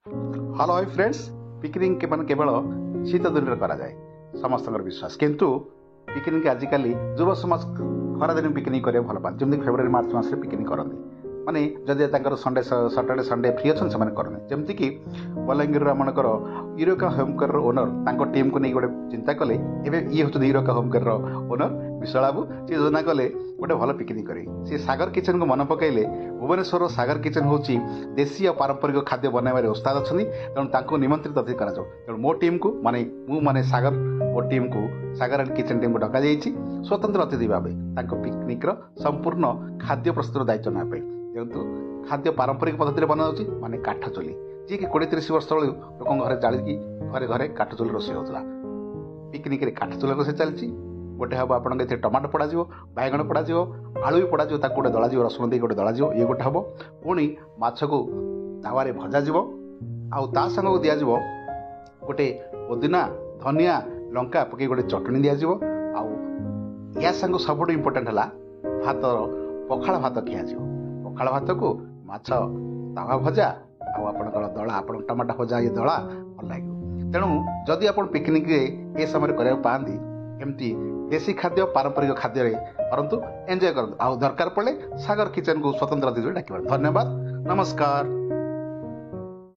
Hello hi friends. Picnic के मन केवल शीत दिन में करा जाए समस्त विश्वास, किंतु पिकनिक आजिकल युव समाज खरा दिन पिकनिक करें भल पाते जमी फेब्रुआरी मार्च मास पिकनिक करती माने जदि संडे सैटरडे संडे फ्री अच्छा से करते जमती कि बलांगीर मनकर यूरोका होमकेयर ओनर तांको टीम को नहीं गोटे चिंता कले एवं ये हूँ यूरोका होमकेयर ओनर विशाल बाबू सी योजना कले गोटे भल पिकनिक करे सी सागर किचन को मन पकड़े भुवनेश्वर सागर किचन हूँ देशी और पारंपरिक खाद्य बनवार उस्ताद अच्छा तेणु तांको निमंत्रित अधिक करा तेणु मो टीम को माने सागर और टीम को सागर एंड किचन टीम को डक स्वतंत्र अतिथि भाव पिकनिक संपूर्ण खाद्य प्रस्तुत दायित्व नापे जेहतु खाद्य पारंपरिक पद्धति बना माने काठ चुली जी कि 20-30 वर्ष तक लोक घरे जाड़ी घरे घरे काठ चुली रोषे होता पिकनिक काठ चुली रोषे चलती गोटे हम आप टमाटो पड़ा बैगण पड़ा आलू भी पड़ा गोटे दला रसुण दे गोटे दला ये गोटे हम पुणी माछ को तावारे भजा आ संग दि जाव गोटे पुदीना धनिया लंका पकई गोटे चटनी दि या संग सब इम्पोर्टाट है भात पखाड़ भात खिया पखाड़ भात को माछ तावा भजा आपर दला आप टमाटा भजा ये दला भल लगे तेणु जदि आप पिकनिक ए समय करा पाती एमती देशी खाद्य पारंपरिक खाद्य परंतु एंजॉय करते आ दरकार पड़े सागर किचन को स्वतंत्र अतिथि डाक। धन्यवाद, नमस्कार।